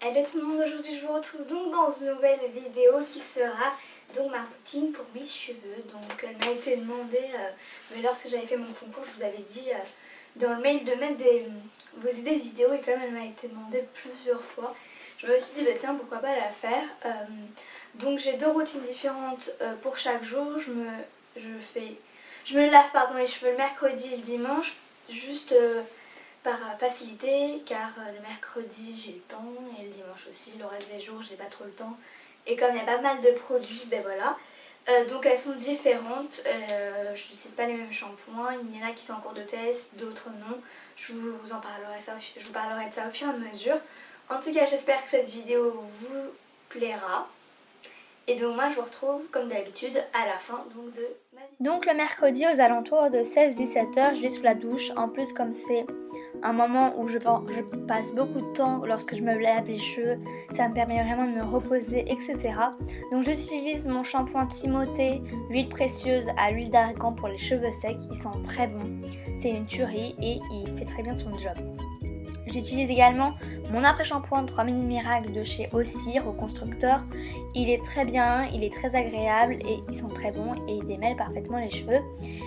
Hello tout le monde, aujourd'hui je vous retrouve donc dans une nouvelle vidéo qui sera donc ma routine pour mes cheveux. Donc elle m'a été demandée, mais lorsque j'avais fait mon concours je vous avais dit dans le mail de mettre vos idées de vidéos, et comme elle m'a été demandée plusieurs fois, je me suis dit bah, tiens pourquoi pas la faire. Donc j'ai deux routines différentes pour chaque jour. Je me lave les cheveux le mercredi et le dimanche, juste par facilité, car le mercredi j'ai le temps et le dimanche aussi. Le reste des jours j'ai pas trop le temps, et comme il y a pas mal de produits, ben voilà. Donc elles sont différentes, je n'utilise pas les mêmes shampoings, il y en a qui sont en cours de test, d'autres non. Je vous parlerai de ça au fur et à mesure. En tout cas j'espère que cette vidéo vous plaira. Et donc moi je vous retrouve comme d'habitude à la fin donc, de ma vidéo. Donc le mercredi aux alentours de 16-17 h, je vais sous la douche. En plus comme c'est un moment où je passe beaucoup de temps lorsque je me lave les cheveux, ça me permet vraiment de me reposer, etc. Donc j'utilise mon shampoing Timothée, huile précieuse à l'huile d'argan pour les cheveux secs. Il sent très bon, c'est une tuerie et il fait très bien son job. J'utilise également mon après-shampoing 3 Mini Miracle de chez Ossir au constructeur. Il est très bien, il est très agréable et ils sont très bons et ils démêlent parfaitement les cheveux.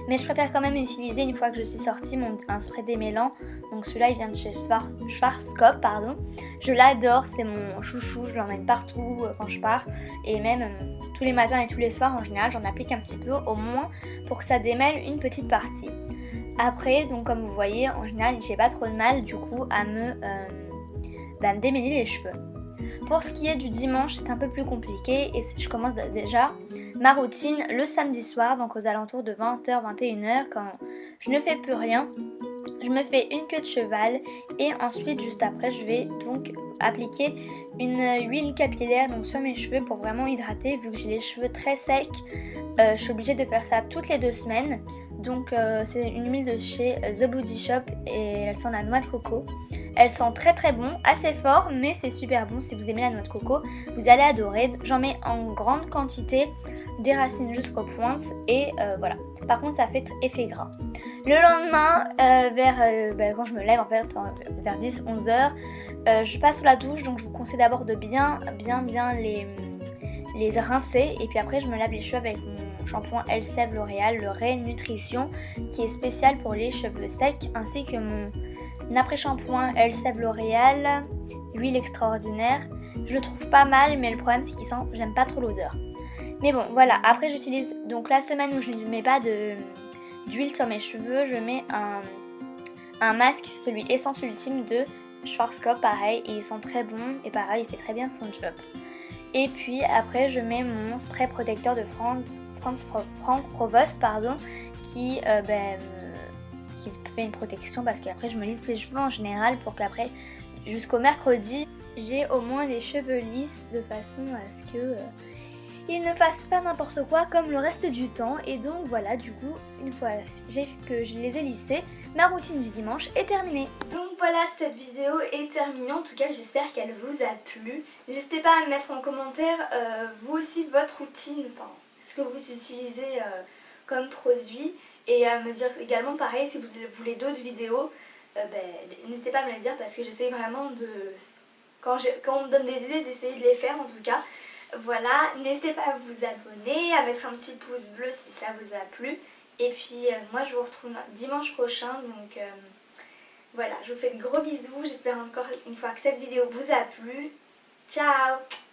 Mais je préfère quand même utiliser, une fois que je suis sortie, un spray démêlant. Donc celui-là il vient de chez Schwarzkopf, pardon. Je l'adore, c'est mon chouchou, je l'emmène partout quand je pars. Et même tous les matins et tous les soirs en général, j'en applique un petit peu au moins pour que ça démêle une petite partie. Après, donc comme vous voyez, en général, j'ai pas trop de mal du coup à me démêler les cheveux. Pour ce qui est du dimanche, c'est un peu plus compliqué et je commence déjà ma routine le samedi soir, donc aux alentours de 20 h, 21 h, quand je ne fais plus rien. Je me fais une queue de cheval et ensuite, juste après, je vais donc appliquer une huile capillaire donc sur mes cheveux pour vraiment hydrater, vu que j'ai les cheveux très secs. Je suis obligée de faire ça toutes les 2 semaines. Donc c'est une huile de chez The Body Shop et elle sent la noix de coco. Elle sent très très bon, assez fort, mais c'est super bon. Si vous aimez la noix de coco, vous allez adorer. J'en mets en grande quantité, des racines jusqu'aux pointes et voilà. Par contre ça fait effet gras. Le lendemain, quand je me lève en fait, vers 10-11 h, je passe sous la douche. Donc je vous conseille d'abord de bien les rincer, et puis après je me lave les cheveux avec mon shampoing Elseve L'Oréal, le Ré-Nutrition, qui est spécial pour les cheveux secs, ainsi que mon après-shampoing Elseve L'Oréal, l'huile extraordinaire. Je le trouve pas mal, mais le problème c'est qu'il sent, j'aime pas trop l'odeur. Mais bon voilà, après j'utilise, donc la semaine où je ne mets pas d'huile sur mes cheveux, je mets un masque, celui Essence Ultime de Schwarzkopf, pareil, et il sent très bon, et pareil, il fait très bien son job. Et puis après je mets mon spray protecteur de Franck Provost, qui fait une protection, parce qu'après je me lisse les cheveux en général pour qu'après jusqu'au mercredi j'ai au moins les cheveux lisses, de façon à ce que ils ne fassent pas n'importe quoi comme le reste du temps. Et donc voilà, du coup une fois que je les ai lissés, ma routine du dimanche est terminée. Donc voilà, cette vidéo est terminée. En tout cas j'espère qu'elle vous a plu. N'hésitez pas à me mettre en commentaire vous aussi votre routine, enfin ce que vous utilisez comme produit, et à me dire également pareil si vous voulez d'autres vidéos. N'hésitez pas à me le dire, parce que j'essaie vraiment de, quand on me donne des idées, d'essayer de les faire en tout cas. Voilà, n'hésitez pas à vous abonner, à mettre un petit pouce bleu si ça vous a plu. Et puis moi je vous retrouve dimanche prochain, donc voilà, je vous fais de gros bisous. J'espère encore une fois que cette vidéo vous a plu. Ciao!